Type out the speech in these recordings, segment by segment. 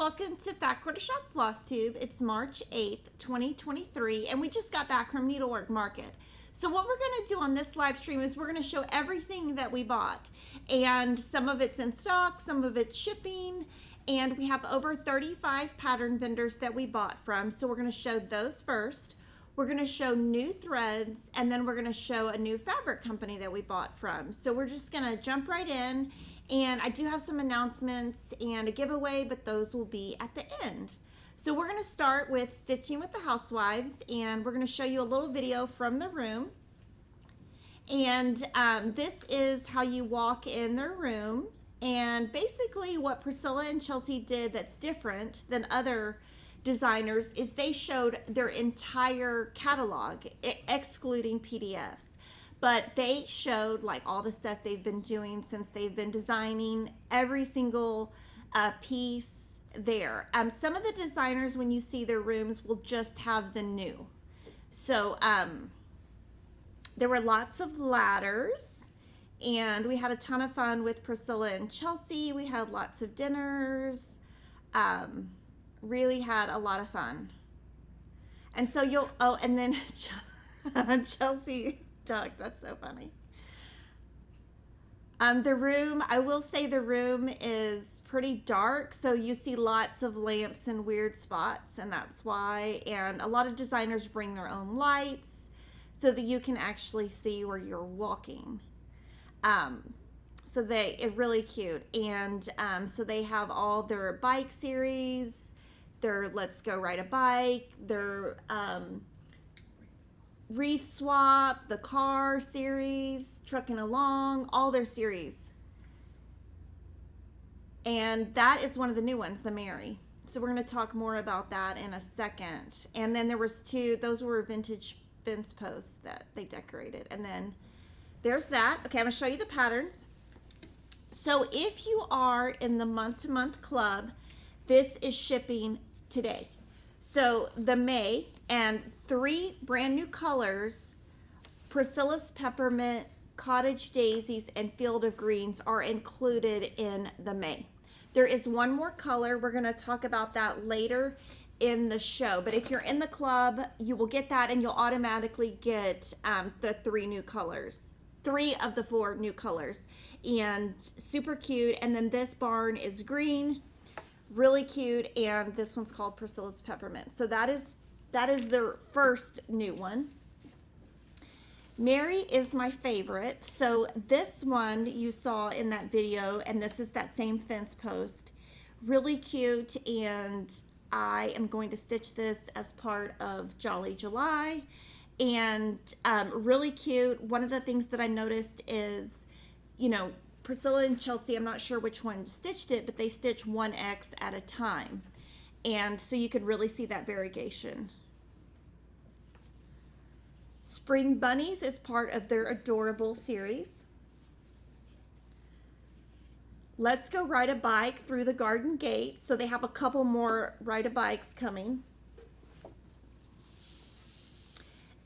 welcome to Fat Quarter Shop FlossTube. It's March 8th, 2023, and we just got back from Needlework Market. So what we're going to do on this live stream is we're going to show everything that we bought, and some of it's in stock, some of it's shipping, and we have over 35 pattern vendors that we bought from. So we're going to show those first. We're going to show new threads, and then we're going to show a new fabric company that we bought from. So we're just going to jump right in. And I do have some announcements and a giveaway, but those will be at the end. So we're going to start with stitching with the Housewives, and we're going to show you a little video from the room. And this is how you walk in their room. And basically what Priscilla and Chelsea did that's different than other designers is they showed their entire catalog, excluding PDFs. But they showed like all the stuff they've been doing since they've been designing, every single piece there. Some of the designers, when you see their rooms, will just have the new. So there were lots of ladders, and we had a ton of fun with Priscilla and Chelsea. We had lots of dinners, really had a lot of fun. And so you'll, oh, and then Chelsea Doug, that's so funny. The room, I will say the room is pretty dark, so you see lots of lamps in weird spots, and that's why. And a lot of designers bring their own lights so that you can actually see where you're walking. So it's really cute. And so they have all their bike series, their Let's Go Ride a Bike, their Wreath Swap, the car series, Trucking Along, all their series. And that is one of the new ones, the Mary. So we're going to talk more about that in a second. And then there was two, those were vintage fence posts that they decorated. And then there's that. Okay, I'm going to show you the patterns. So if you are in the month-to-month club, this is shipping today. So the May and 3 brand new colors, Priscilla's Peppermint, Cottage Daisies, and Field of Greens are included in the May. There is one more color. We're going to talk about that later in the show. But if you're in the club, you will get that, and you'll automatically get the 3 new colors. 3 of the 4 new colors. And super cute. And then this barn is green. Really cute, and this one's called Priscilla's Peppermint. So that is their first new one. Mary is my favorite. So this one you saw in that video, and this is that same fence post. Really cute, and I am going to stitch this as part of Jolly July. And really cute. One of the things that I noticed is, you know, Priscilla and Chelsea, I'm not sure which one stitched it, but they stitch 1X at a time. And so you can really see that variegation. Spring Bunnies is part of their Adorable series. Let's Go Ride a Bike Through the Garden Gate. So they have a couple more ride-a-bikes coming.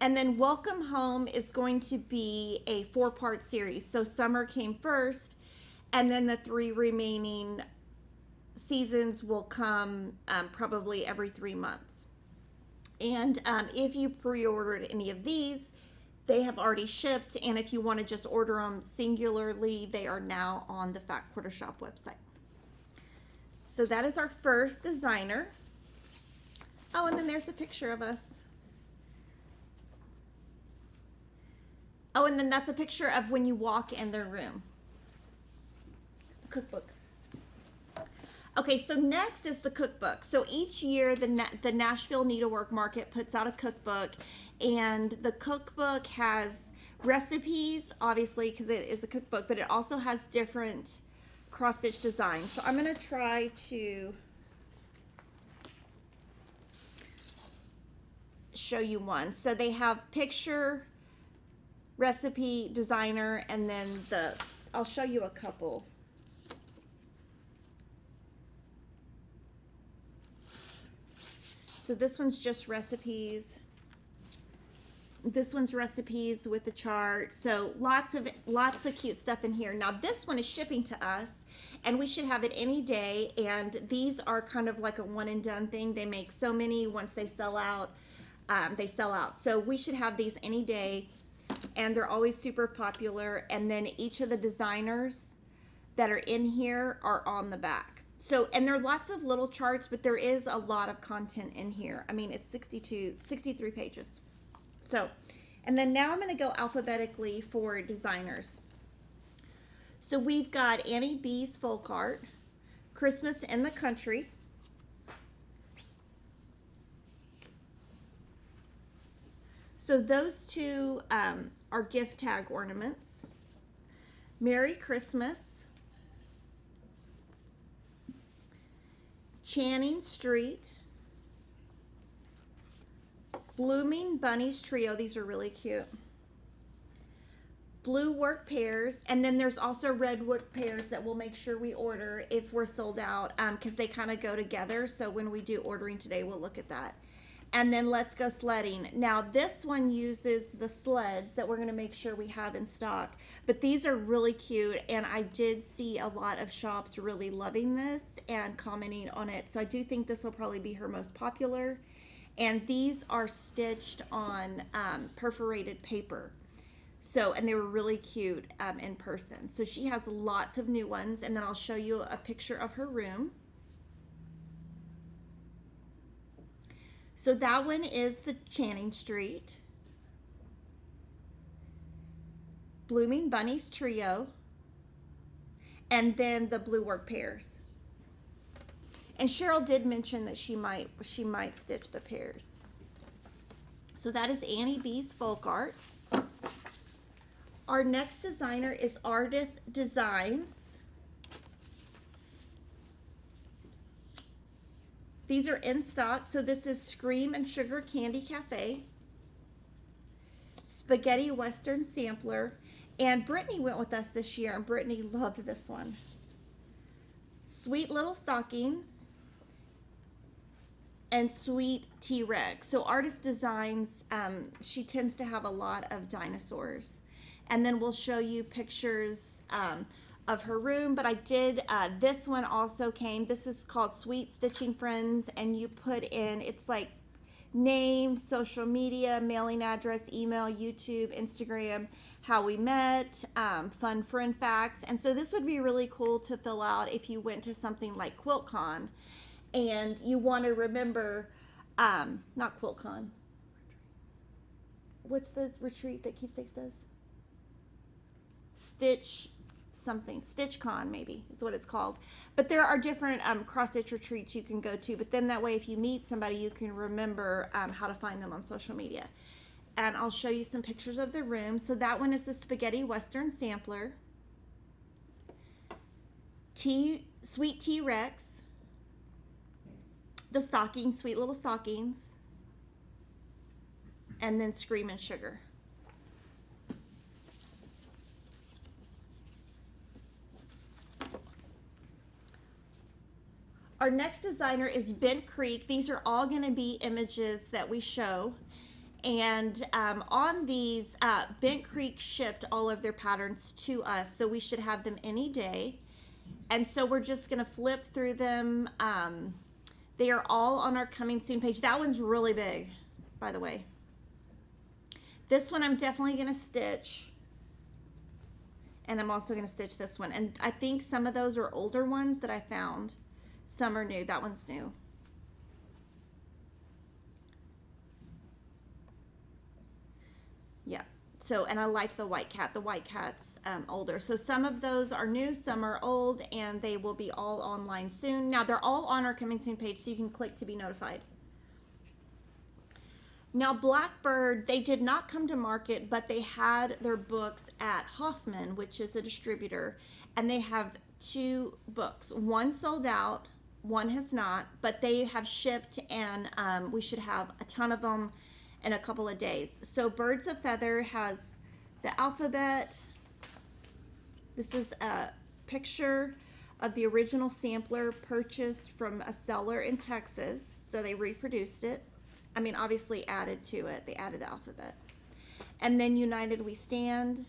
And then Welcome Home is going to be a 4-part series. So summer came first, and then the 3 remaining seasons will come probably every 3 months. And if you pre-ordered any of these, they have already shipped. And if you want to just order them singularly, they are now on the Fat Quarter Shop website. So that is our first designer. Oh, and then there's a picture of us. Oh, and then that's a picture of when you walk in their room. The cookbook. Okay, so next is the cookbook. So each year the Nashville Needlework Market puts out a cookbook, and the cookbook has recipes, obviously, because it is a cookbook, but it also has different cross-stitch designs. So I'm going to try to show you one. So they have picture, recipe, designer, and then I'll show you a couple. So this one's just recipes. This one's recipes with the chart. So lots of cute stuff in here. Now this one is shipping to us, and we should have it any day. And these are kind of like a one and done thing. They make so many, once they sell out, they sell out. So we should have these any day, and they're always super popular. And then each of the designers that are in here are on the back. So, and there are lots of little charts, but there is a lot of content in here. I mean, it's 63 pages. So, and then now I'm going to go alphabetically for designers. So we've got Annie B's Folk Art, Christmas in the Country, so those two are gift tag ornaments. Merry Christmas, Channing Street, Blooming Bunnies Trio. These are really cute. Blue work pairs, and then there's also red work pairs that we'll make sure we order if we're sold out, because they kind of go together. So when we do ordering today, we'll look at that. And then Let's Go Sledding. Now this one uses the sleds that we're going to make sure we have in stock, but these are really cute, and I did see a lot of shops really loving this and commenting on it. So I do think this will probably be her most popular. And these are stitched on perforated paper. So, and they were really cute in person. So she has lots of new ones, and then I'll show you a picture of her room. So that one is the Channing Street, Blooming Bunnies Trio, and then the blue work pairs. And Cheryl did mention that she might stitch the pairs. So that is Annie B's Folk Art. Our next designer is HandsOn Designs. These are in stock. So this is Scream and Sugar Candy Cafe, Spaghetti Western Sampler, and Brittany went with us this year, and Brittany loved this one. Sweet Little Stockings, and Sweet T-Rex. So HandsOn Designs, she tends to have a lot of dinosaurs. And then we'll show you pictures of her room. But I did, this one also came. This is called Sweet Stitching Friends. And you put in, it's like name, social media, mailing address, email, YouTube, Instagram, how we met, fun friend facts. And so this would be really cool to fill out if you went to something like QuiltCon and you want to remember, not QuiltCon. What's the retreat that Keepsakes does? StitchCon maybe is what it's called. But there are different cross-stitch retreats you can go to, but then that way if you meet somebody you can remember how to find them on social media. And I'll show you some pictures of the room. So that one is the Spaghetti Western Sampler, Sweet T-Rex, the stockings, Sweet Little Stockings, and then Scream and Sugar. Our next designer is Bent Creek. These are all going to be images that we show. And on these, Bent Creek shipped all of their patterns to us, so we should have them any day. And so we're just going to flip through them. They are all on our coming soon page. That one's really big, by the way. This one I'm definitely going to stitch. And I'm also going to stitch this one. And I think some of those are older ones that I found. Some are new. That one's new. Yeah. So, and I like the white cat. The white cat's older. So some of those are new, some are old, and they will be all online soon. Now they're all on our coming soon page, so you can click to be notified. Now Blackbird, they did not come to market, but they had their books at Hoffman, which is a distributor, and they have 2 books. One sold out, one has not, but they have shipped, and we should have a ton of them in a couple of days. So Birds of Feather has the alphabet. This is a picture of the original sampler purchased from a seller in Texas. So they reproduced it. I mean, obviously added to it. They added the alphabet. And then United We Stand.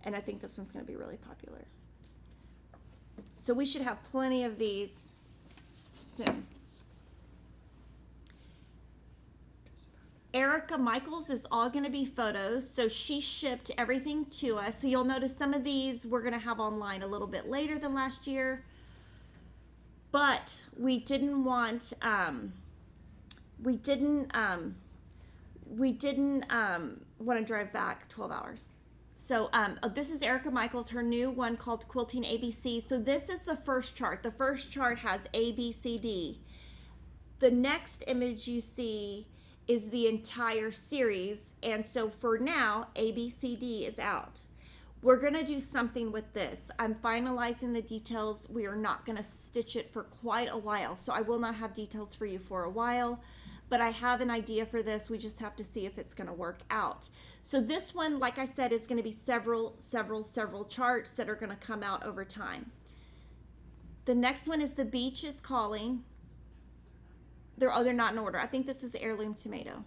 And I think this one's going to be really popular. So we should have plenty of these soon. Erica Michaels is all going to be photos. So she shipped everything to us. So you'll notice some of these we're going to have online a little bit later than last year. But we didn't want, we didn't want to drive back 12 hours. So this is Erica Michaels, her new one called Quilting ABC. So this is the first chart. The first chart has A, B, C, D. The next image you see is the entire series. And so for now, A, B, C, D is out. We're going to do something with this. I'm finalizing the details. We are not going to stitch it for quite a while. So I will not have details for you for a while. But I have an idea for this. We just have to see if it's going to work out. So this one, like I said, is going to be several charts that are going to come out over time. The next one is The Beach is Calling. They're not in order. I think this is Heirloom Tomato.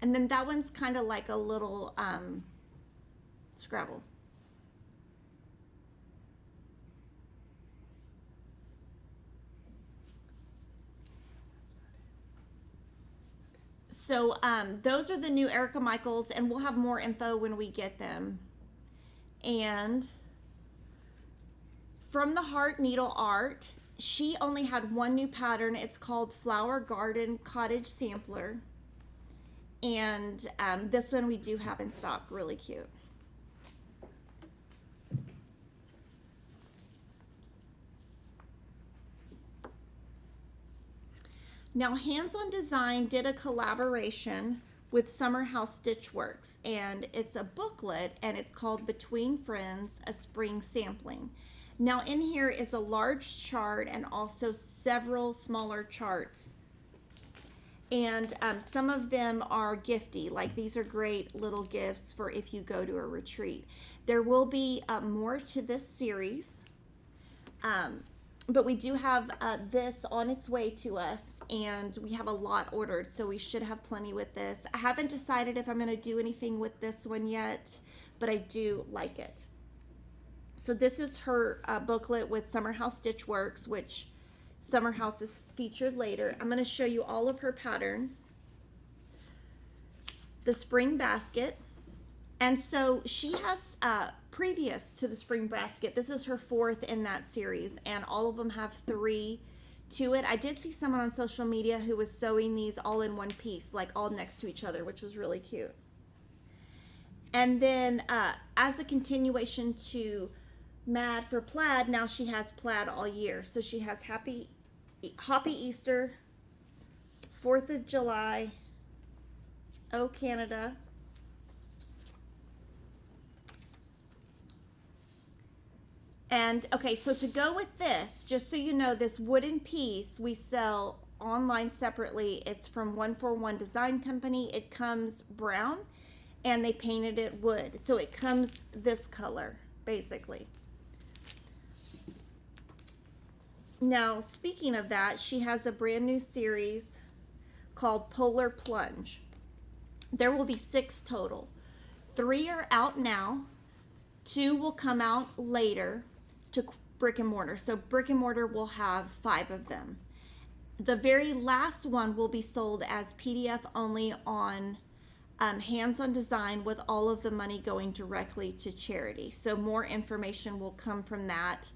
And then that one's kind of like a little Scrabble. So those are the new Erica Michaels, and we'll have more info when we get them. And From the Heart Needle Art, she only had one new pattern. It's called Flower Garden Cottage Sampler. And this one we do have in stock, really cute. Now, HandsOn Design did a collaboration with Summer House Stitch Works, and it's a booklet, and it's called Between Friends, a Spring Sampling. Now, in here is a large chart and also several smaller charts. And some of them are gifty, like these are great little gifts for if you go to a retreat. There will be more to this series. But we do have this on its way to us, and we have a lot ordered, so we should have plenty with this. I haven't decided if I'm going to do anything with this one yet, but I do like it. So this is her booklet with Summer House Stitch Works, which Summer House is featured later. I'm going to show you all of her patterns. The Spring Basket. And so she has, previous to the Spring Basket, this is her fourth in that series, and all of them have 3 to it. I did see someone on social media who was sewing these all in one piece, like all next to each other, which was really cute. And then as a continuation to Mad for Plaid, now she has plaid all year. So she has Happy Easter, 4th of July, Oh Canada, and okay, so to go with this, just so you know, this wooden piece we sell online separately. It's from 141 Design Company. It comes brown, and they painted it wood. So it comes this color, basically. Now, speaking of that, she has a brand new series called Polar Plunge. There will be 6 total. 3 are out now. 2 will come out later to brick and mortar. So brick and mortar will have 5 of them. The very last one will be sold as PDF only on HandsOn Design, with all of the money going directly to charity. So more information will come from that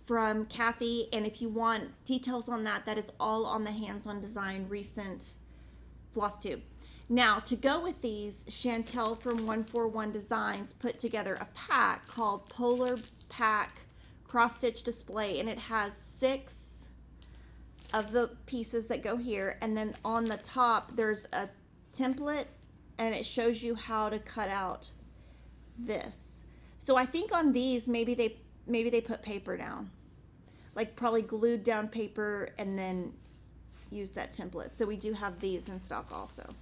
from Kathy, and if you want details on that, that is all on the HandsOn Design recent FlossTube. Now, to go with these, Chantel from 141 Designs put together a pack called Polar Pack Cross Stitch Display, and it has 6 of the pieces that go here, and then on the top there's a template, and it shows you how to cut out this. So I think on these, maybe they put paper down, like probably glued down paper, and then use that template. So we do have these in stock also.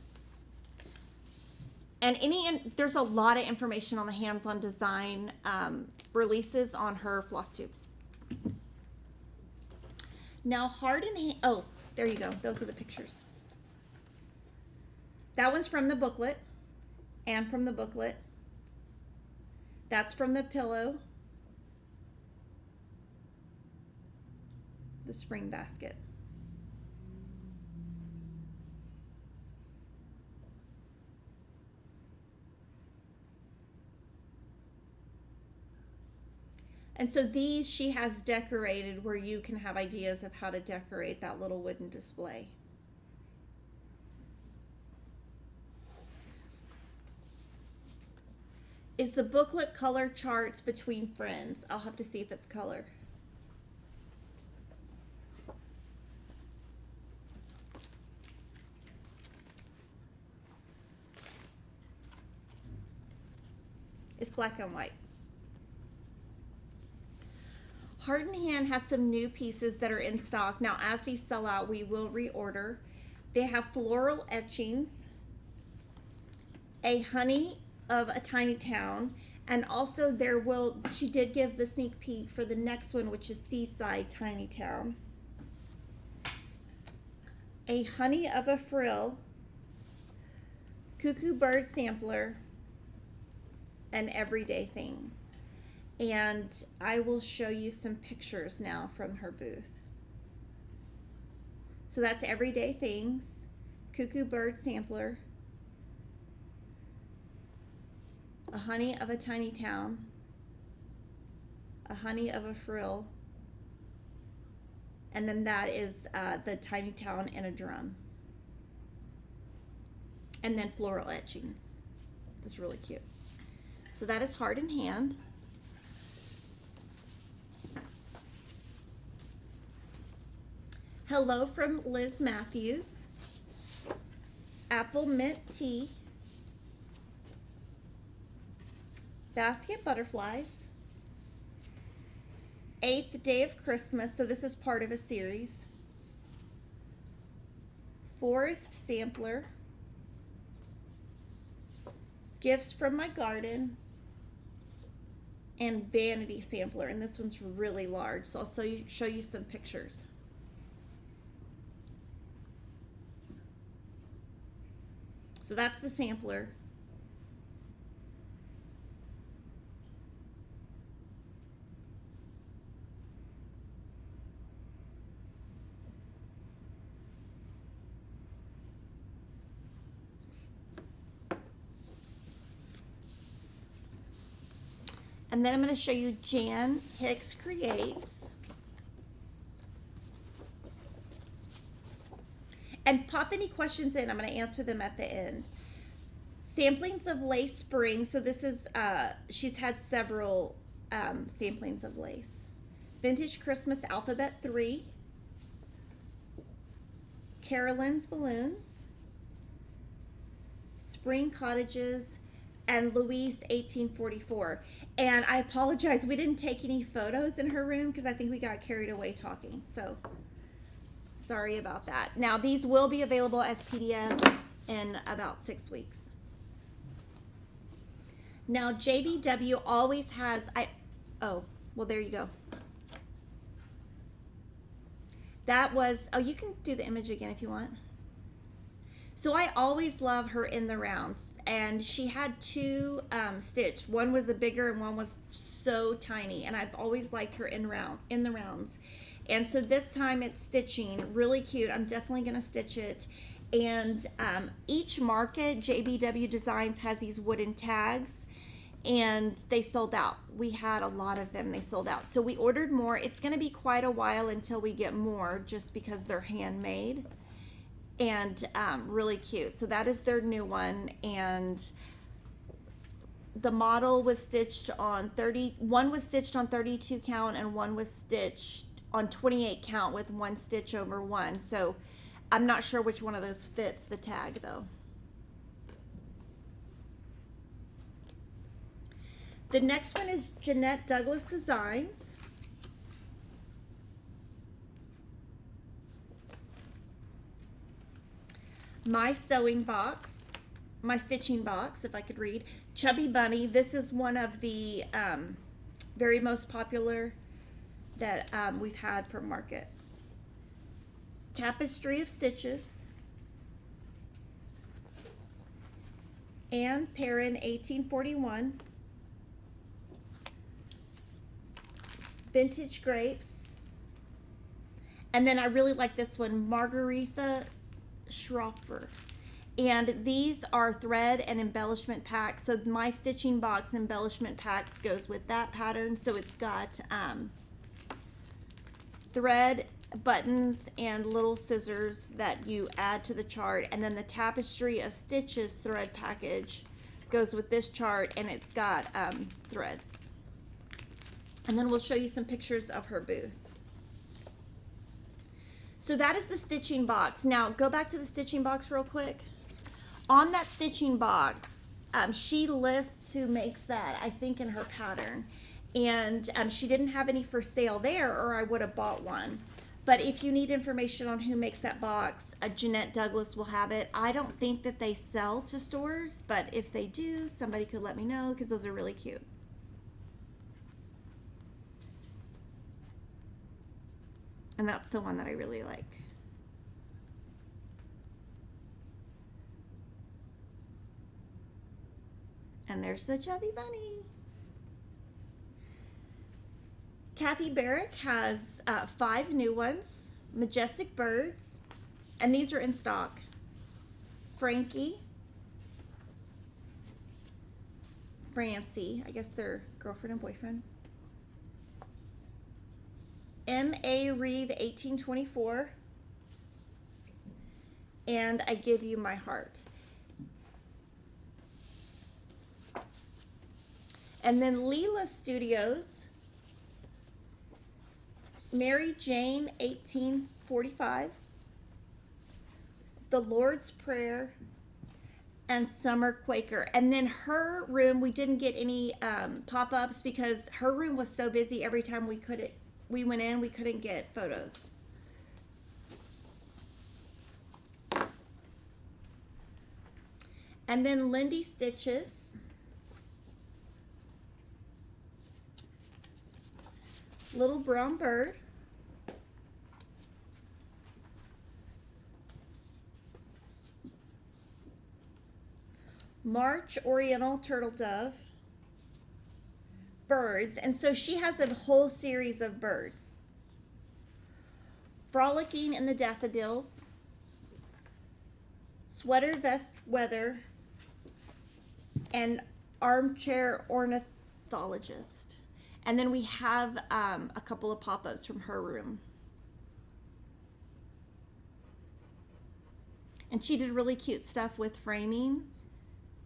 And there's a lot of information on the HandsOn Design releases on her FlossTube. Now Heart in Hand, oh, there you go. Those are the pictures. That one's from the booklet and from the booklet. That's from the pillow. The spring basket. And so these she has decorated where you can have ideas of how to decorate that little wooden display. Is the booklet color charts between friends? I'll have to see if it's color. It's black and white. Heart in Hand has some new pieces that are in stock. Now, as these sell out, we will reorder. They have floral etchings, a honey of a tiny town, and also she did give the sneak peek for the next one, which is Seaside Tiny Town. A honey of a frill, cuckoo bird sampler, and everyday things. And I will show you some pictures now from her booth. So that's everyday things, cuckoo bird sampler, a honey of a tiny town, a honey of a frill, and then that is the tiny town in a drum. And then floral etchings. That's really cute. So that is Heart in Hand. Hello from Liz Matthews. Apple mint tea. Basket butterflies. 8th Day of Christmas, so this is part of a series. Forest sampler. Gifts from my garden. And vanity sampler, and this one's really large, so I'll show you some pictures. So that's the sampler. And then I'm going to show you Jan Hicks Creates. And pop any questions in. I'm going to answer them at the end. Samplings of lace spring. So this is, she's had several samplings of lace. Vintage Christmas Alphabet 3. Carolyn's Balloons. Spring Cottages. And Louise 1844. And I apologize, we didn't take any photos in her room because I think we got carried away talking. So sorry about that. Now these will be available as PDFs in about 6 weeks. Now JBW always has, oh, well there you go. That was, oh, you can do the image again if you want. So I always love her in the rounds. And she had two stitched. One was a bigger and one was so tiny. And I've always liked her in the rounds. And so this time it's stitching. Really cute. I'm definitely going to stitch it. And each market, JBW Designs, has these wooden tags. And they sold out. We had a lot of them. They sold out. So we ordered more. It's going to be quite a while until we get more just because they're handmade. And really cute. So that is their new one, and the model was stitched on one was stitched on 32 count and one was stitched on 28 count with one stitch over one. So I'm not sure which one of those fits the tag though. The next one is Jeanette Douglas Designs. My sewing box, my stitching box, if I could read. Chubby Bunny. This is one of the very most popular that we've had for market. Tapestry of Stitches, Anne Perrin, 1841, Vintage Grapes, and then I really like this one, Margaretha Schroepfer. And these are thread and embellishment packs. So my stitching box embellishment packs goes with that pattern. So it's got thread, buttons, and little scissors that you add to the chart. And then the Tapestry of Stitches thread package goes with this chart, and it's got threads. And then we'll show you some pictures of her booth. So that is the stitching box. Now go back to the stitching box real quick. On that stitching box, she lists who makes that, I think, in her pattern. And she didn't have any for sale there, or I would have bought one. But if you need information on who makes that box, Jeanette Douglas will have it. I don't think that they sell to stores, but if they do, somebody could let me know, because those are really cute. And that's the one that I really like. And there's the chubby bunny. Kathy Barrick has 5 new ones. Majestic Birds, and these are in stock. Frankie, Francie, I guess they're girlfriend and boyfriend. M.A. Reeve, 1824, and I Give You My Heart. And then Leela Studios, Mary Jane, 1845, The Lord's Prayer, and Summer Quaker. And then her room, we didn't get any pop-ups because her room was so busy. Every time we went in, we couldn't get photos. And then Lindy Stitches, Little Brown Bird, March Oriental Turtle Dove, birds, and so she has a whole series of birds. Frolicking in the Daffodils, Sweater Vest Weather, and Armchair Ornithologist. And then we have a couple of pop-ups from her room. And she did really cute stuff with framing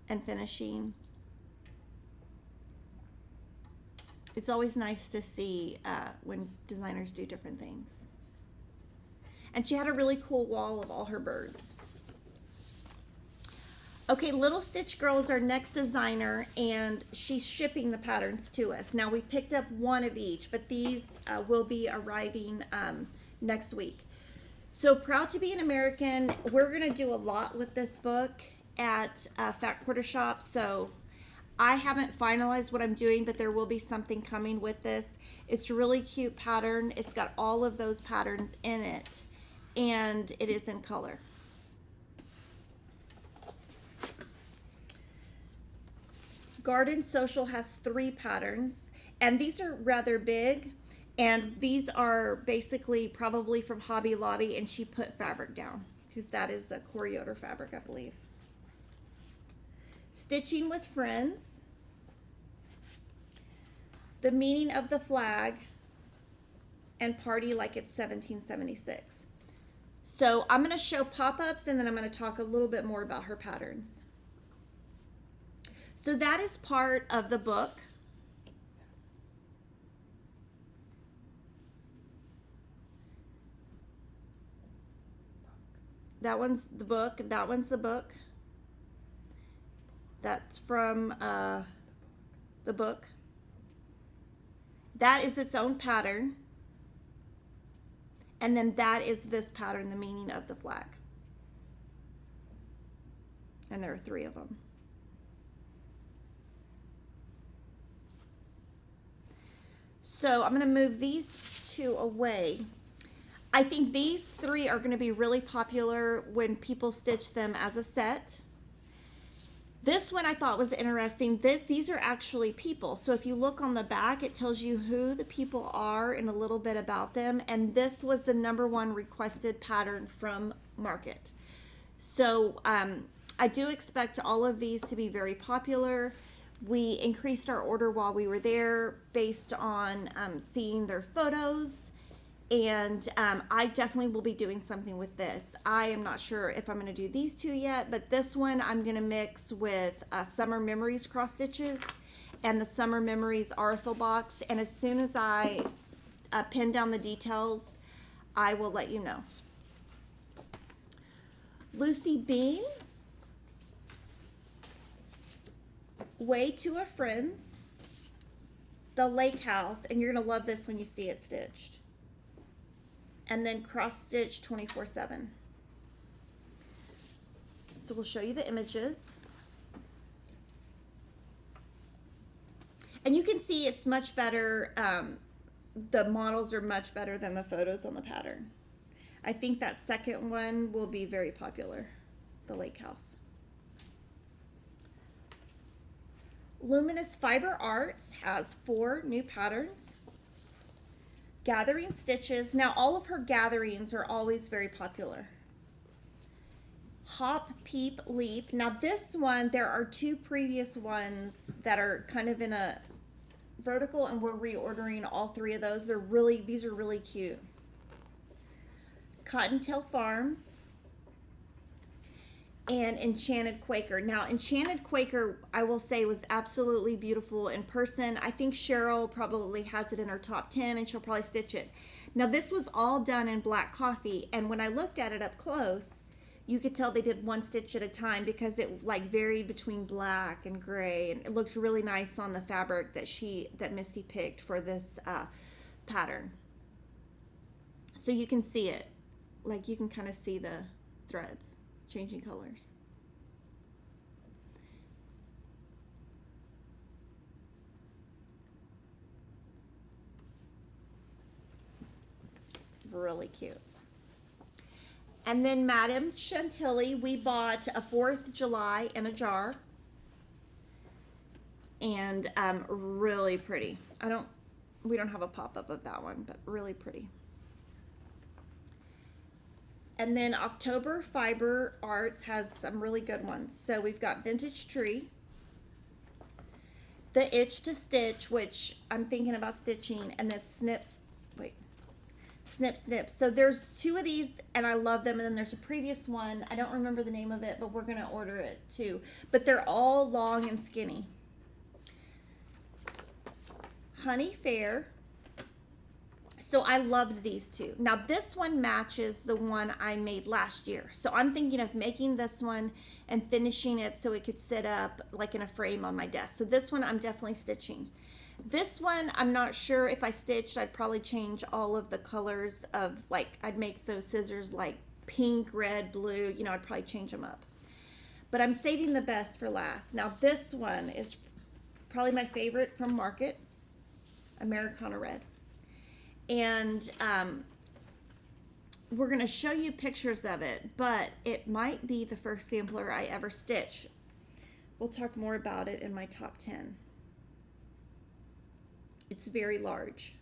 and finishing. It's always nice to see when designers do different things. And she had a really cool wall of all her birds. Okay, Little Stitch Girl is our next designer, and she's shipping the patterns to us. Now, we picked up one of each, but these will be arriving next week. So, Proud to Be an American, we're going to do a lot with this book at Fat Quarter Shop, so I haven't finalized what I'm doing, but there will be something coming with this. It's a really cute pattern. It's got all of those patterns in it, and it is in color. Garden Social has 3 patterns, and these are rather big, and these are basically probably from Hobby Lobby, and she put fabric down because that is a Core Yoder fabric, I believe. Stitching with Friends, The Meaning of the Flag, and Party Like It's 1776. So I'm going to show pop-ups, and then I'm going to talk a little bit more about her patterns. So that is part of the book. That one's the book. That one's the book. That's from the book. That is its own pattern. And then that is this pattern, The Meaning of the Flag. And there are 3 of them. So I'm going to move these 2 away. I think these three are going to be really popular when people stitch them as a set. This one I thought was interesting. These are actually people. So if you look on the back, it tells you who the people are and a little bit about them. And this was the #1 requested pattern from Market. So I do expect all of these to be very popular. We increased our order while we were there based on seeing their photos. And I definitely will be doing something with this. I am not sure if I'm going to do these two yet, but this one I'm going to mix with Summer Memories cross stitches and the Summer Memories Arthur box. And as soon as I pin down the details, I will let you know. Lucy Bean, Way to a Friend's, The Lake House, and you're going to love this when you see it stitched. And then cross stitch 24/7. So we'll show you the images. And you can see it's much better, the models are much better than the photos on the pattern. I think that second one will be very popular, the Lake House. Luminous Fiber Arts has 4 new patterns. Gathering Stitches. Now all of her gatherings are always very popular. Hop, Peep, Leap. Now this one, there are 2 previous ones that are kind of in a vertical, and we're reordering all 3 of those. These are really cute. Cottontail Farms and Enchanted Quaker. Now Enchanted Quaker, I will say, was absolutely beautiful in person. I think Cheryl probably has it in her top 10 and she'll probably stitch it. Now this was all done in black coffee, and when I looked at it up close, you could tell they did 1 stitch at a time because it like varied between black and gray, and it looked really nice on the fabric that Missy picked for this pattern. So you can see it, like you can kind of see the threads changing colors. Really cute. And then Madame Chantilly, we bought a 4th of July in a jar. And really pretty. We don't have a pop-up of that one, but really pretty. And then October Fiber Arts has some really good ones. So we've got Vintage Tree, The Itch to Stitch, which I'm thinking about stitching, and then Snip Snip. So there's 2 of these and I love them, and then there's a previous one. I don't remember the name of it, but we're going to order it too. But they're all long and skinny. Honey Fair. So I loved these 2. Now this one matches the one I made last year. So I'm thinking of making this one and finishing it so it could sit up like in a frame on my desk. So this one I'm definitely stitching. This one I'm not sure if I stitched. I'd probably change all of the colors of, like, I'd make those scissors like pink, red, blue. You know, I'd probably change them up. But I'm saving the best for last. Now this one is probably my favorite from Market, Americana Red. And we're going to show you pictures of it, but it might be the first sampler I ever stitch. We'll talk more about it in my top 10. It's very large.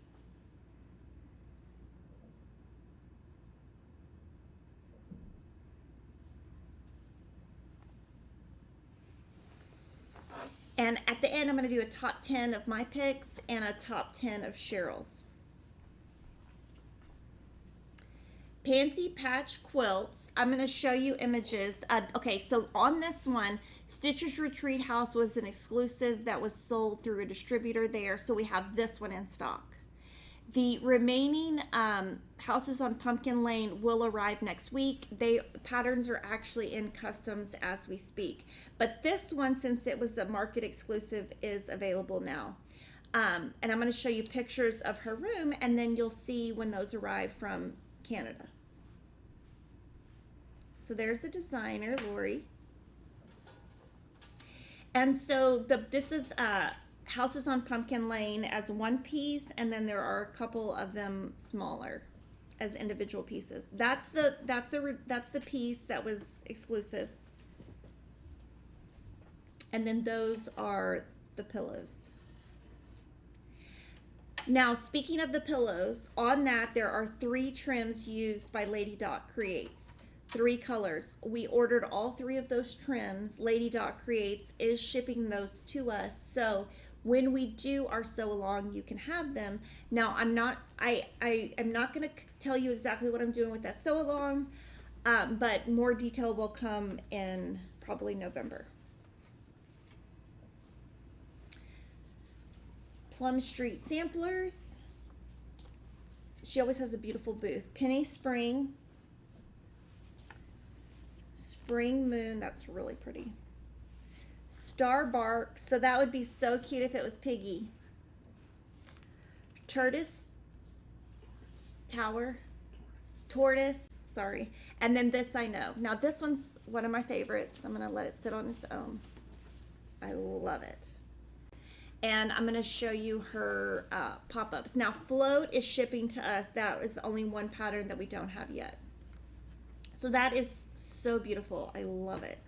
And at the end, I'm going to do a top 10 of my picks and a top 10 of Cheryl's. Pansy Patch Quilts. I'm going to show you images. Okay, so on this one, Stitcher's Retreat House was an exclusive that was sold through a distributor there, so we have this one in stock. The remaining houses on Pumpkin Lane will arrive next week. Patterns are actually in customs as we speak. But this one, since it was a Market exclusive, is available now. And I'm going to show you pictures of her room, and then you'll see when those arrive from Canada. So there's the designer, Lori. And so this is Houses on Pumpkin Lane as one piece, and then there are a couple of them smaller as individual pieces. That's the piece that was exclusive. And then those are the pillows. Now, speaking of the pillows, on that there are 3 trims used by Lady Dot Creates. 3 colors. We ordered all 3 of those trims. Lady Dot Creates is shipping those to us. So when we do our sew along, you can have them. Now, I'm not going to tell you exactly what I'm doing with that sew along, but more detail will come in probably November. Plum Street samplers. She always has a beautiful booth. Penny Spring. Spring Moon, that's really pretty. Starbark, so that would be so cute if it was Piggy. Tortoise, sorry. And then this I know. Now this one's one of my favorites. I'm gonna let it sit on its own. I love it. And I'm gonna show you her pop-ups. Now Float is shipping to us. That is the only one pattern that we don't have yet. So that is so beautiful. I love it.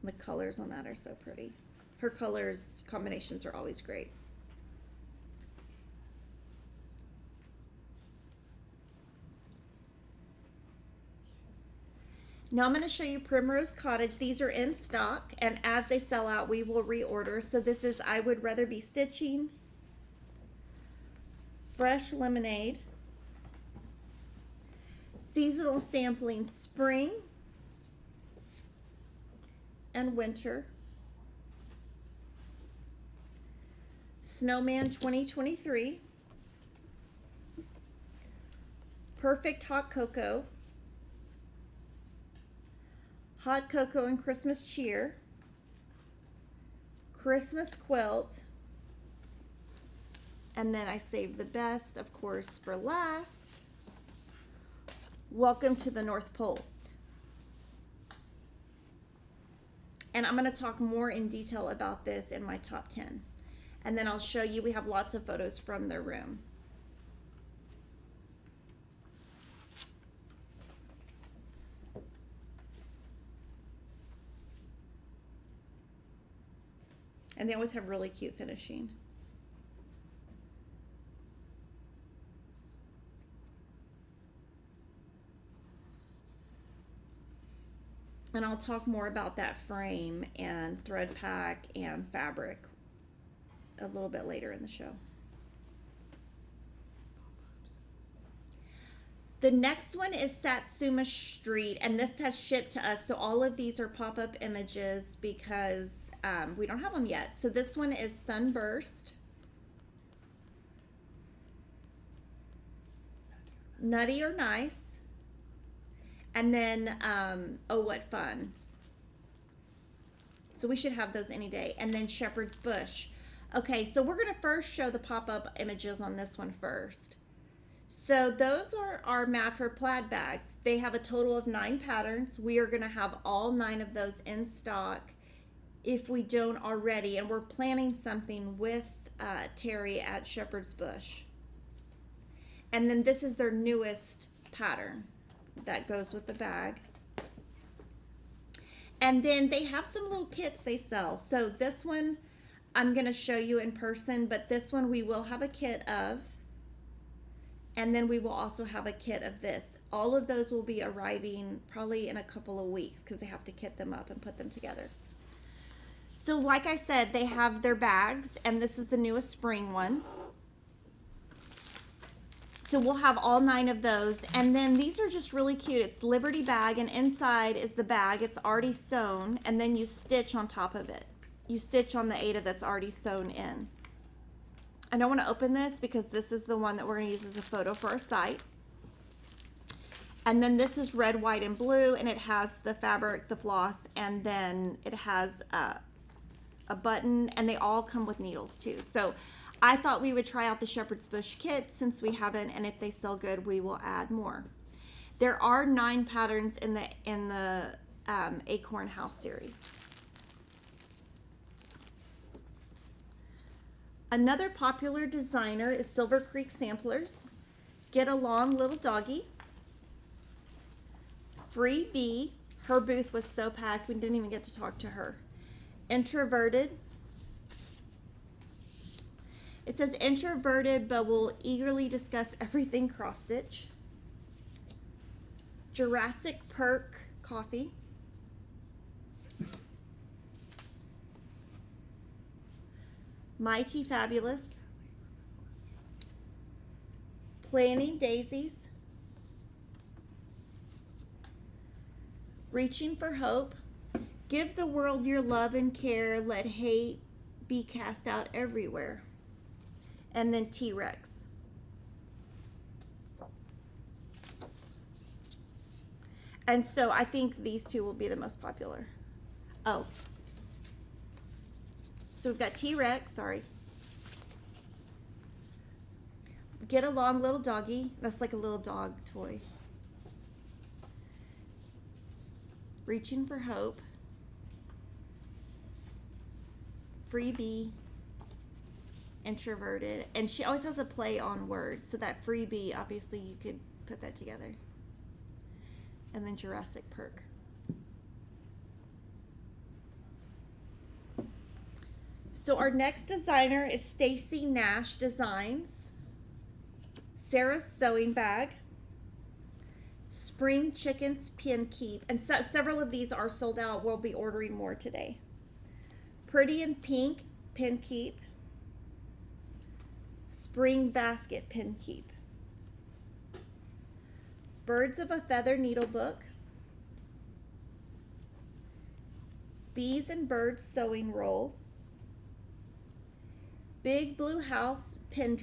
The colors on that are so pretty. Her colors combinations are always great. Now I'm going to show you Primrose Cottage. These are in stock, and as they sell out, we will reorder. So this is I Would Rather Be Stitching, Fresh Lemonade, Seasonal Sampling Spring and Winter, Snowman 2023, Perfect Hot Cocoa, Hot Cocoa and Christmas Cheer, Christmas Quilt, and then I saved the best, of course, for last, Welcome to the North Pole. And I'm going to talk more in detail about this in my top 10. And then I'll show you, we have lots of photos from their room. And they always have really cute finishing. And I'll talk more about that frame and thread pack and fabric a little bit later in the show. The next one is Summa Street, and this has shipped to us. So all of these are pop-up images because we don't have them yet. So this one is Sunburst, Nutty or Nice, and then Oh What Fun. So we should have those any day. And then Shepherd's Bush. Okay, so we're gonna first show the pop-up images on this one first. So those are our Madford plaid bags. They have a total of 9 patterns. We are gonna have all 9 of those in stock if we don't already. And we're planning something with Terry at Shepherd's Bush. And then this is their newest pattern that goes with the bag. And then they have some little kits they sell. So this one I'm going to show you in person, but this one we will have a kit of. And then we will also have a kit of this. All of those will be arriving probably in a couple of weeks because they have to kit them up and put them together. So like I said, they have their bags, and this is the newest spring one. So we'll have all 9 of those. And then these are just really cute. It's Liberty bag, and inside is the bag. It's already sewn, and then you stitch on top of it. You stitch on the Aida that's already sewn in. I don't want to open this because this is the one that we're going to use as a photo for our site. And then this is red, white, and blue, and it has the fabric, the floss, and then it has a button, and they all come with needles too. So I thought we would try out the Shepherd's Bush kit since we haven't, and if they sell good, we will add more. There are 9 patterns in the Acorn House series. Another popular designer is Silver Creek Samplers. Get Along Little Doggy. Free Bee. Her booth was so packed we didn't even get to talk to her. Introverted. It says introverted but will eagerly discuss everything cross stitch. Jurassic Perk Coffee. Mighty Fabulous. Planning Daisies. Reaching for Hope. Give the world your love and care. Let hate be cast out everywhere. And then T-Rex. And so I think these two will be the most popular. Oh. So we've got T-Rex, sorry. Get Along Little Doggy. That's like a little dog toy. Reaching for Hope. Free Bee. Introverted. And she always has a play on words. So that Free Bee, obviously you could put that together. And then Jurassic Perk. So our next designer is Stacy Nash Designs. Sarah's Sewing Bag. Spring Chickens Pin Keep. And so, several of these are sold out. We'll be ordering more today. Pretty in Pink Pin Keep. Spring Basket Pin Keep. Birds of a Feather Needlebook. Bees and Birds Sewing Roll. Big Blue House Pin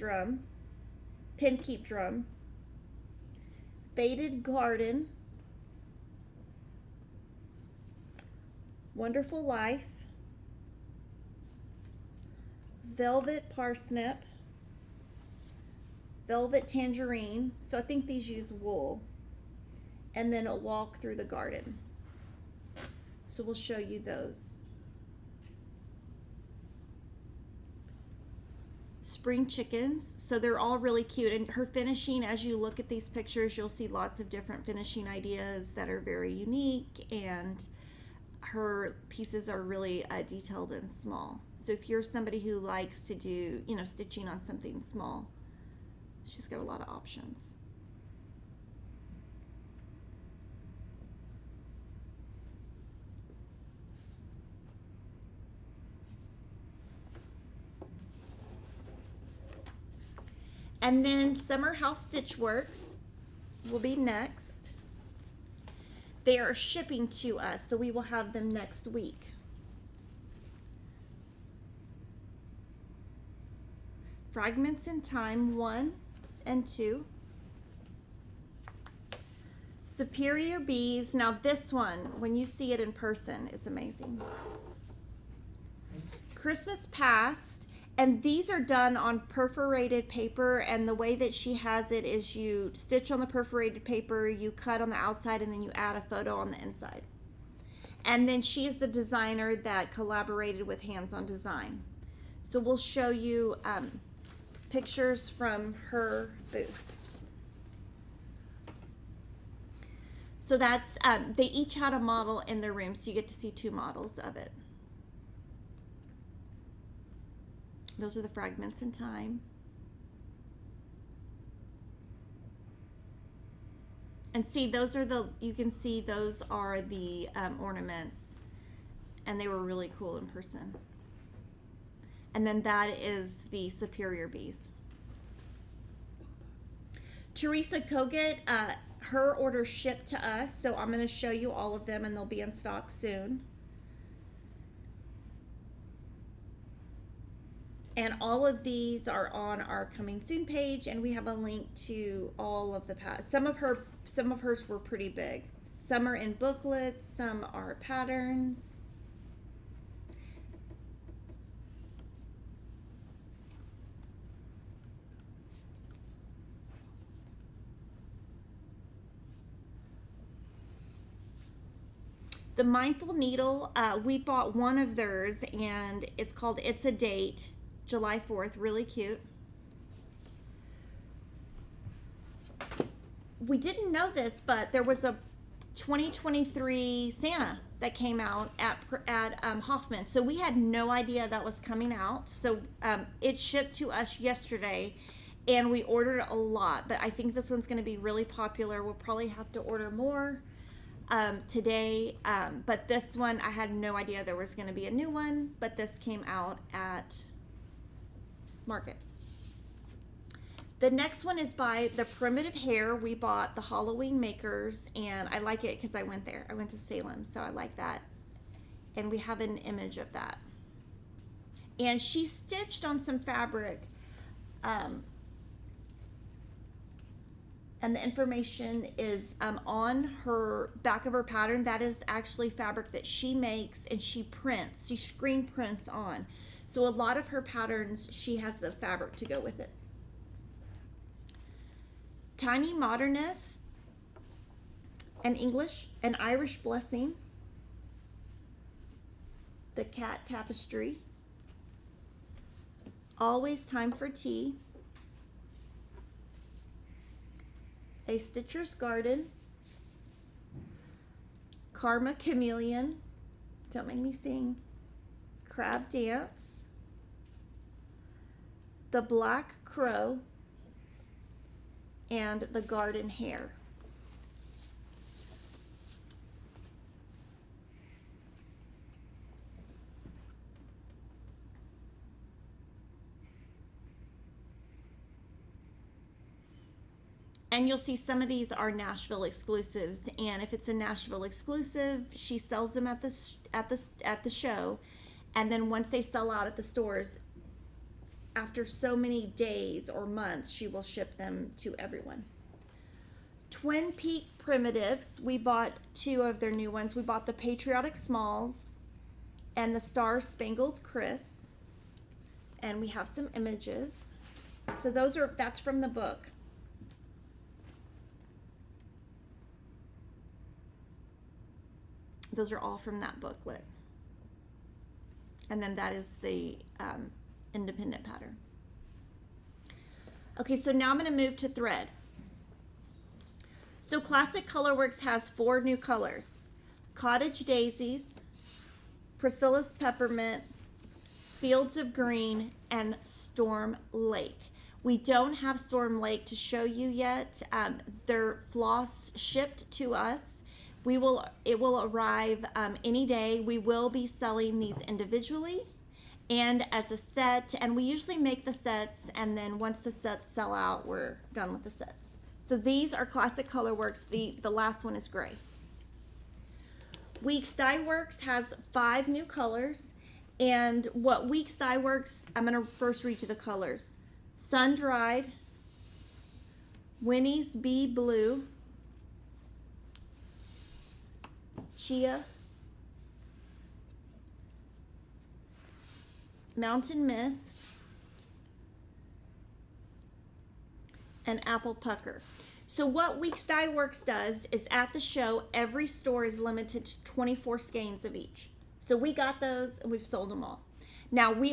Keep Drum. Faded Garden. Wonderful Life. Velvet Parsnip. Velvet Tangerine. So I think these use wool. And then a Walk Through the Garden. So we'll show you those. Spring Chickens. So they're all really cute. And her finishing, as you look at these pictures, you'll see lots of different finishing ideas that are very unique. And her pieces are really detailed and small. So if you're somebody who likes to do, stitching on something small, she's got a lot of options. And then Summer House Stitch Works will be next. They are shipping to us, so we will have them next week. Fragments in Time 1 and 2. Superior Bees. Now this one, when you see it in person, is amazing. Christmas Past. And these are done on perforated paper, and the way that she has it is you stitch on the perforated paper, you cut on the outside, and then you add a photo on the inside. And then she's the designer that collaborated with HandsOn Design. So we'll show you pictures from her booth. So that's, they each had a model in their room, so you get to see 2 models of it. Those are the Fragments in Time. And see, those are you can see those are the ornaments, and they were really cool in person. And then that is the Superior Bees. Theresa Kott, her order shipped to us, so I'm going to show you all of them, and they'll be in stock soon. And all of these are on our Coming Soon page, and we have a link to all of the past. Some of hers were pretty big. Some are in booklets, some are patterns. The Mindful Needle, we bought one of theirs, and it's called It's a Date. July 4th, really cute. We didn't know this, but there was a 2023 Santa that came out at Hoffman. So we had no idea that was coming out. So it shipped to us yesterday, and we ordered a lot. But I think this one's going to be really popular. We'll probably have to order more today. But this one, I had no idea there was going to be a new one. But this came out at Market. The next one is by the Primitive Hair. We bought the Halloween Makers, and I like it because I went there. I went to Salem, so I like that. And we have an image of that. And she stitched on some fabric. And the information is on her back of her pattern. That is actually fabric that she makes and she prints. She screen prints on. So a lot of her patterns, she has the fabric to go with it. Tiny Modernist, an Irish Blessing, the Cat Tapestry, Always Time for Tea, a Stitcher's Garden, Karma Chameleon, Don't Make Me Sing, Crab Dance, the Black Crow, and the Garden Hare. And you'll see some of these are Nashville exclusives, and if it's a Nashville exclusive, she sells them at the show, and then once they sell out at the stores, after so many days or months, she will ship them to everyone. Twin Peak Primitives, we bought 2 of their new ones. We bought the Patriotic Smalls and the Star Spangled Chris, and we have some images. So that's from the book. Those are all from that booklet. And then that is the independent pattern. Okay, so now I'm going to move to thread. So Classic Colorworks has 4 new colors: Cottage Daisies, Priscilla's Peppermint, Fields of Green, and Storm Lake. We don't have Storm Lake to show you yet. Their floss shipped to us. It will arrive any day. We will be selling these individually and as a set, and we usually make the sets, and then once the sets sell out, we're done with the sets. So these are Classic Colorworks. The last one is gray. Weeks Dye Works has 5 new colors, and what Weeks Dye Works, I'm going to first read you the colors: Sun Dried, Winnie's Bee Blue, Chia, Mountain Mist, and Apple Pucker. So what Weeks Dye Works does is at the show, every store is limited to 24 skeins of each. So we got those and we've sold them all. Now we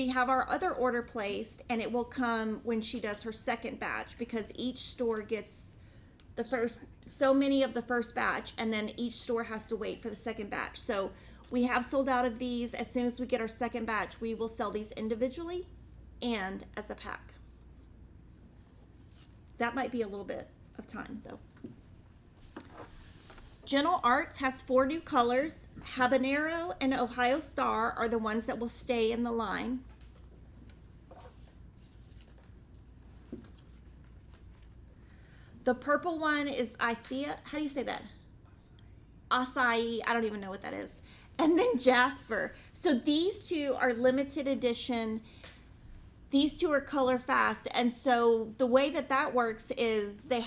have our other order placed, and it will come when she does her second batch, because each store gets the first so many of the first batch, and then each store has to wait for the second batch. So we have sold out of these. As soon as we get our second batch, we will sell these individually and as a pack. That might be a little bit of time though. Gentle Arts has 4 new colors. Habanero and Ohio Star are the ones that will stay in the line. The purple one is Icea. How do you say that? Acai. I don't even know what that is. And then Jasper. So these 2 are limited edition. These 2 are color fast, and so the way that works is they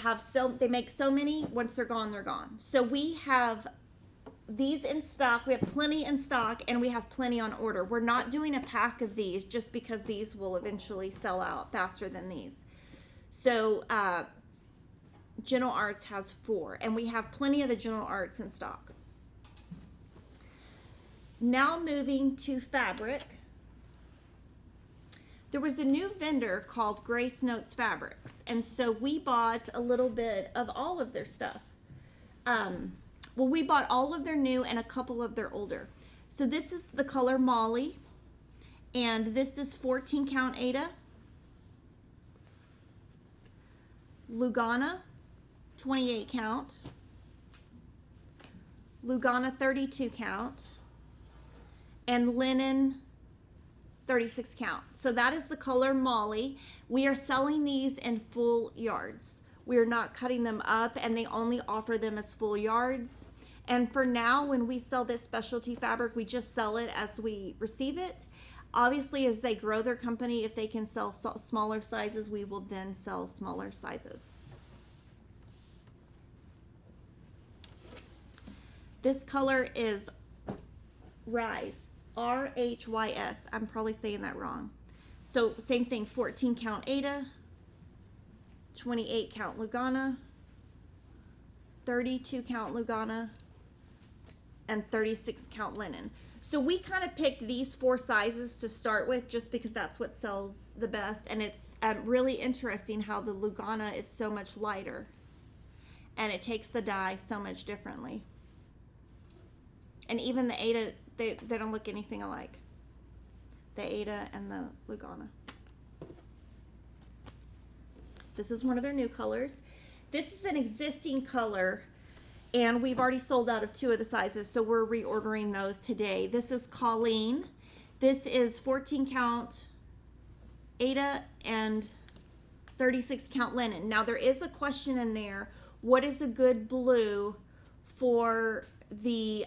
make so many. Once they're gone, they're gone. So we have these in stock. We have plenty in stock, and we have plenty on order. We're not doing a pack of these just because these will eventually sell out faster than these. So Gentle Arts has 4, and we have plenty of the Gentle Arts in stock. Now moving to fabric. there was a new vendor called Grace Notes Fabrics, and so we bought a little bit of all of their stuff. Well, we bought all of their new and a couple of their older. So this is the color Molly, and this is 14 count Ada, Lugana 28 count, Lugana 32 count, and linen 36 count. So that is the color Molly. We are selling these in full yards. We are not cutting them up, and they only offer them as full yards. And for now, when we sell this specialty fabric, we just sell it as we receive it. Obviously, as they grow their company, if they can sell smaller sizes, we will then sell smaller sizes. This color is Rise, R-H-Y-S. I'm probably saying that wrong. So same thing, 14 count Ada, 28 count Lugana, 32 count Lugana, and 36 count linen. So we kind of picked these 4 sizes to start with just because that's what sells the best, and it's really interesting how the Lugana is so much lighter and it takes the dye so much differently. And even the Ada, they don't look anything alike. The Ada and the Lugana. This is one of their new colors. This is an existing color, and we've already sold out of 2 of the sizes, so we're reordering those today. This is Colleen. This is 14 count Ada and 36 count linen. Now there is a question in there, what is a good blue for the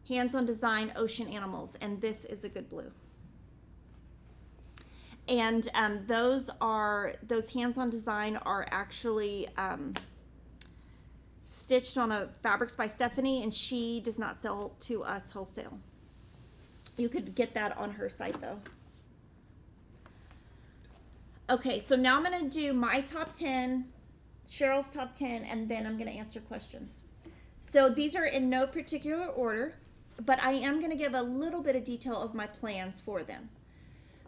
HandsOn Design Ocean Animals? And this is a good blue. And those HandsOn Design are actually stitched on a Fabrics by Stephanie, and she does not sell to us wholesale. You could get that on her site though. Okay, so now I'm going to do my top 10, Cheryl's top 10, and then I'm going to answer questions. So these are in no particular order, but I am going to give a little bit of detail of my plans for them.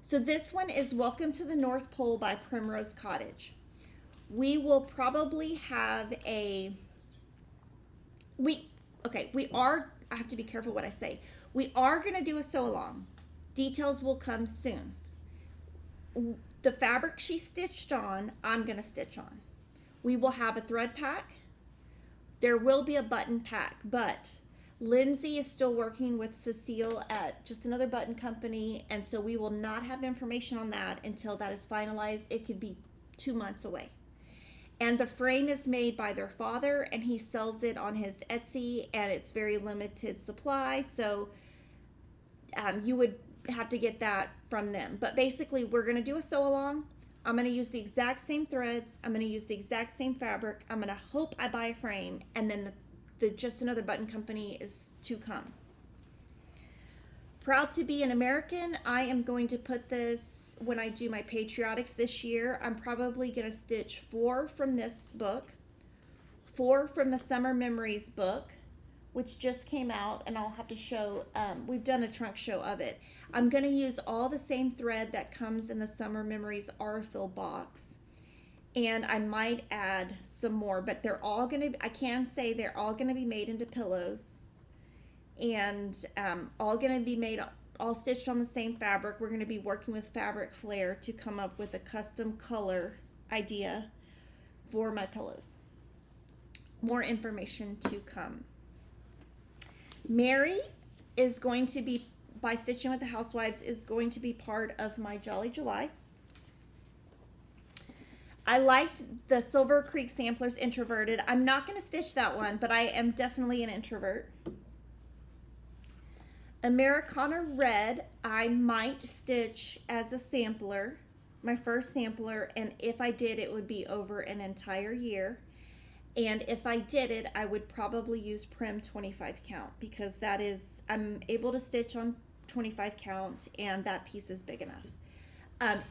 So this one is Welcome to the North Pole by Primrose Cottage. We will probably have I have to be careful what I say. We are going to do a sew along. Details will come soon. The fabric she stitched on, I'm going to stitch on. We will have a thread pack. There will be a button pack, but Lindsay is still working with Cecile at just another button company, and so we will not have information on that until that is finalized. It could be 2 months away. And the frame is made by their father, and he sells it on his Etsy, and it's very limited supply, so you would have to get that from them. But basically, we're going to do a sew along. I'm going to use the exact same threads. I'm going to use the exact same fabric. I'm going to hope I buy a frame, and then the Just Another Button Company is to come. Proud to be an American. I am going to put this when I do my patriotics this year. I'm probably going to stitch 4 from this book, 4 from the Summer Memories book, which just came out, and I'll have to show, we've done a trunk show of it. I'm going to use all the same thread that comes in the Summer Memories Aurifil box, and I might add some more, but they're all going to, I can say they're all going to be made into pillows, and all going to be made, all stitched on the same fabric. We're going to be working with Fabric Flair to come up with a custom color idea for my pillows. More information to come. Mary is going to be, by Stitching with the Housewives, is going to be part of my Jolly July. I like the Silver Creek Samplers Introverted. I'm not going to stitch that one, but I am definitely an introvert. Americana Red, I might stitch as a sampler, my first sampler, and if I did, it would be over an entire year. And if I did it, I would probably use Prim 25 count, because that is, I'm able to stitch on 25 count, and that piece is big enough.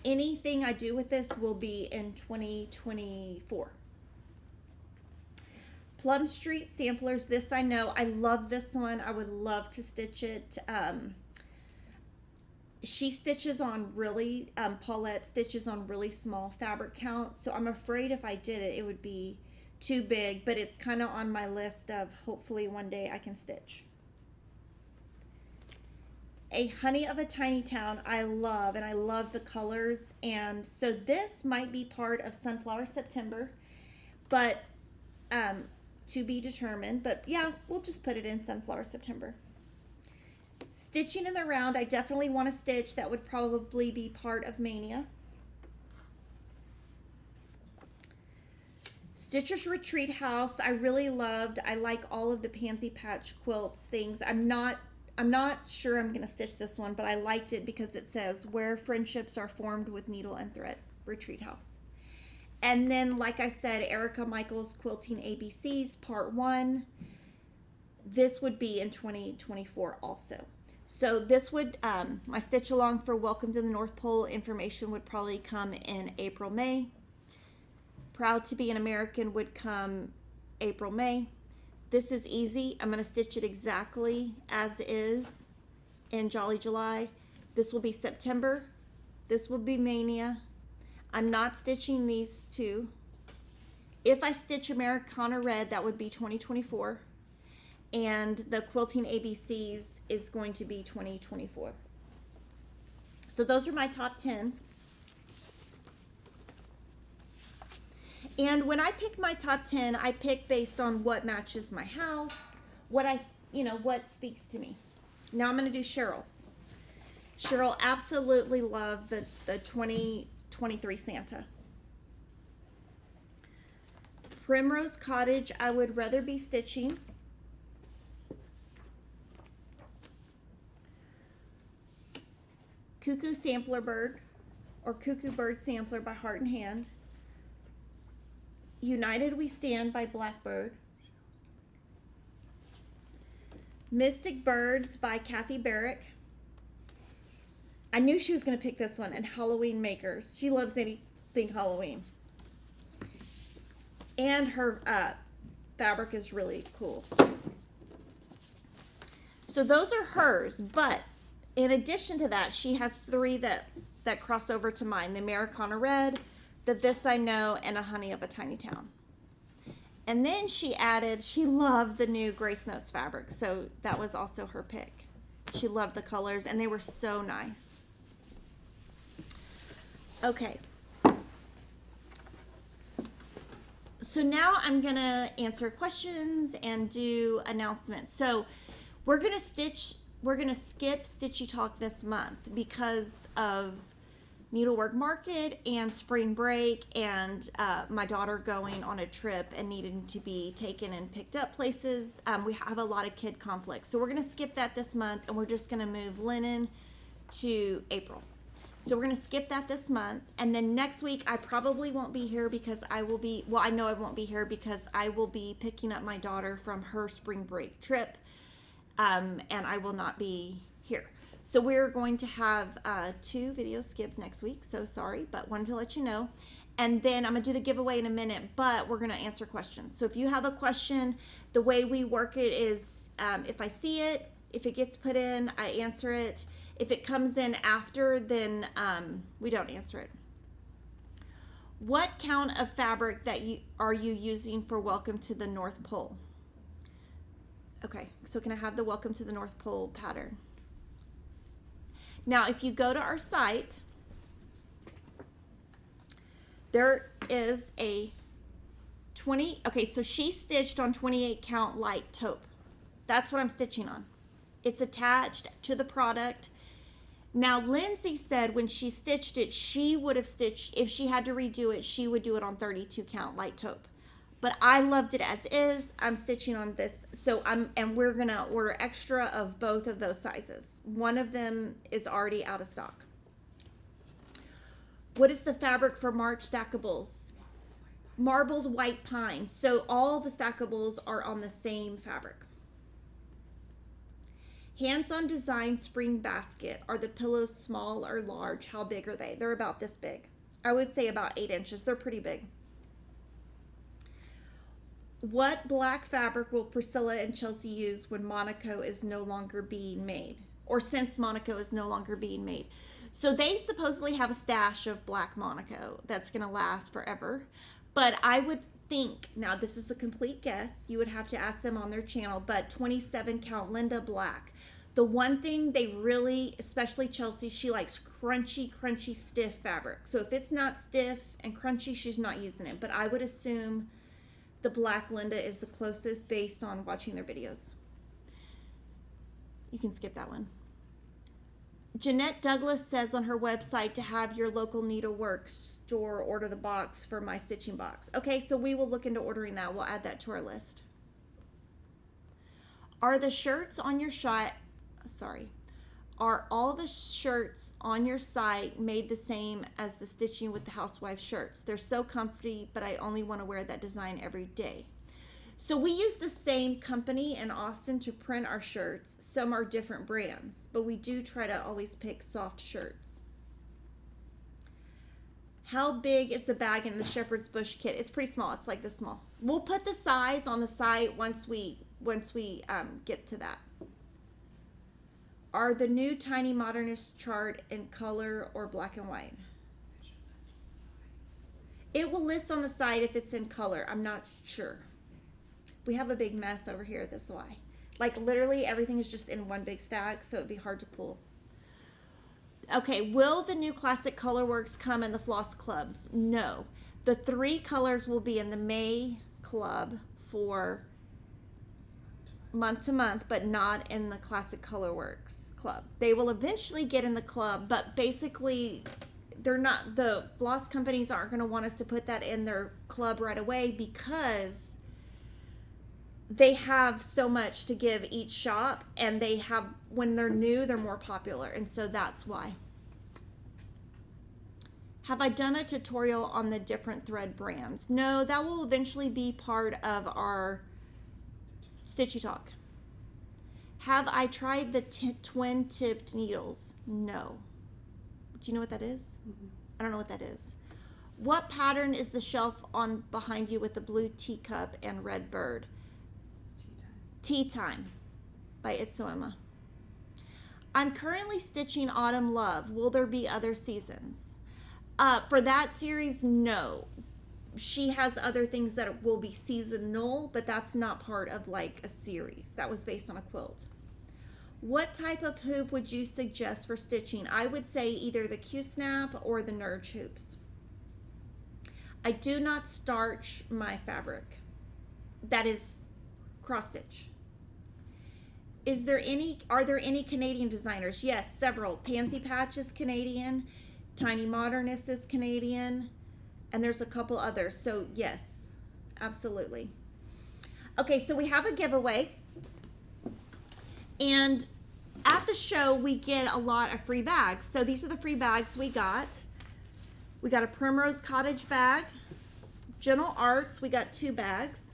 Anything I do with this will be in 2024. Plum Street Samplers, this I know, I love this one. I would love to stitch it. she stitches on really, Paulette stitches on really small fabric counts. So I'm afraid if I did it, it would be too big, but it's kind of on my list of hopefully one day I can stitch. A Honey of a Tiny Town, I love, and I love the colors. And so this might be part of Sunflower September, but to be determined. But yeah, we'll just put it in Sunflower September. Stitching in the Round, I definitely want to stitch. That would probably be part of Mania. Stitcher's Retreat House, I really loved. I like all of the Pansy Patch quilts things. I'm not sure I'm going to stitch this one, but I liked it because it says where friendships are formed with needle and thread, Retreat House. And then, like I said, Erica Michaels Quilting ABCs Part 1. This would be in 2024 also. So this would, my stitch along for Welcome to the North Pole information would probably come in April, May. Proud to be an American would come April, May. This is easy. I'm going to stitch it exactly as is in Jolly July. This will be September. This will be Mania. I'm not stitching these two. If I stitch Americana Red, that would be 2024. And the Quilting ABCs is going to be 2024. So those are my top 10. And when I pick my top 10, I pick based on what matches my house, what what speaks to me. Now I'm going to do Cheryl's. Cheryl absolutely loved the 2023 Santa. Primrose Cottage, I would rather be stitching. Cuckoo Sampler Bird, or Cuckoo Bird Sampler by Heart and Hand. United We Stand by Blackbird. Majestic Birds by Kathy Barrick. I knew she was going to pick this one. And Halloween Makers. She loves anything Halloween. And her fabric is really cool. So those are hers, but in addition to that, she has 3 that cross over to mine. The Americana Red, the This I Know, and A Honey of a Tiny Town. And then she added, she loved the new Grace Notes fabric, so that was also her pick. She loved the colors, and they were so nice. Okay. So now I'm going to answer questions and do announcements. So we're going to skip Stitchy Talk this month because of Needlework Market and spring break and my daughter going on a trip and needing to be taken and picked up places. We have a lot of kid conflicts. So we're going to skip that this month, and we're just going to move linen to April. So we're going to skip that this month. And then next week, I probably won't be here because I will be, well, I know I won't be here because I will be picking up my daughter from her spring break trip. And I will not be here. So we're going to have 2 videos skipped next week. So sorry, but wanted to let you know. And then I'm going to do the giveaway in a minute, but we're going to answer questions. So if you have a question, the way we work it is if I see it, if it gets put in, I answer it. If it comes in after, then we don't answer it. What count of fabric are you using for Welcome to the North Pole? Okay, so can I have the Welcome to the North Pole pattern? Now, if you go to our site, there is a 20, okay, so she stitched on 28 count light taupe. That's what I'm stitching on. It's attached to the product. Now, Lindsay said when she stitched it, she would have stitched, if she had to redo it, she would do it on 32 count light taupe. But I loved it as is. I'm stitching on this. And we're going to order extra of both of those sizes. One of them is already out of stock. What is the fabric for March stackables? Marbled white pine. So all the stackables are on the same fabric. HandsOn Design spring basket. Are the pillows small or large? How big are they? They're about this big. I would say about 8 inches. They're pretty big. What black fabric will Priscilla and Chelsea use when Monaco is no longer being made? or since Monaco is no longer being made. So they supposedly have a stash of black Monaco that's going to last forever. But I would think, now this is a complete guess, you would have to ask them on their channel, but 27 count Linda black. The one thing they really, especially Chelsea, she likes crunchy, stiff fabric. So if it's not stiff and crunchy, she's not using it. But I would assume the black Linda is the closest based on watching their videos. You can skip that one. Jeanette Douglas says on her website to have your local Needlework store order the box for my stitching box. Okay, so we will look into ordering that. We'll add that to our list. Are the shirts on your Are all the shirts on your site made the same as the stitching with the Housewives shirts? They're so comfy, but I only want to wear that design every day. So we use the same company in Austin to print our shirts. Some are different brands, but we do try to always pick soft shirts. How big is the bag in the Shepherd's Bush kit? It's pretty small. It's like this small. We'll put the size on the site once we get to that. Are the new Tiny Modernist chart in color or black and white? It will list on the site if it's in color. I'm not sure. We have a big mess over here, that's why. Like literally everything is just in one big stack, so it'd be hard to pull. Okay, will the new classic colorworks come in the floss clubs? No. The 3 colors will be in the May club for month to month, but not in the classic colorworks club. They will eventually get in the club, but basically they're not, the floss companies aren't going to want us to put that in their club right away because they have so much to give each shop, and they have, when they're new, they're more popular, and so that's why. Have I done a tutorial on the different thread brands? No, that will eventually be part of our Stitchy Talk. Have I tried the twin tipped needles? No. Do you know what that is? Mm-hmm. I don't know what that is. What pattern is the shelf on behind you with the blue teacup and red bird? Tea Time by It's So Emma. I'm currently stitching Autumn Love. Will there be other seasons? For that series, no. She has other things that will be seasonal, but that's not part of like a series. That was based on a quilt. What type of hoop would you suggest for stitching? I would say either the Q-snap or the Nurge hoops. I do not starch my fabric. That is cross stitch. Are there any Canadian designers? Yes, several. Pansy Patch is Canadian, Tiny Modernist is Canadian, and there's a couple others. So yes, absolutely. Okay, so we have a giveaway, and at the show we get a lot of free bags. So these are the free bags we got. We got a Primrose Cottage bag, Gentle Arts, we got 2 bags.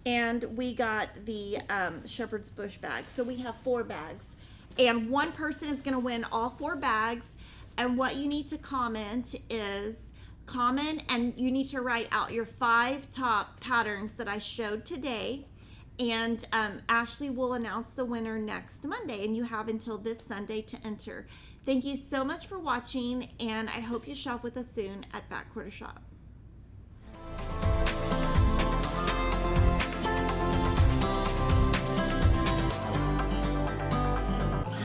And we got the Shepherd's Bush bag. So we have 4 bags. And one person is going to win all 4 bags. And what you need to comment is and you need to write out your 5 top patterns that I showed today. And Ashley will announce the winner next Monday. And you have until this Sunday to enter. Thank you so much for watching. And I hope you shop with us soon at Fat Quarter Shop.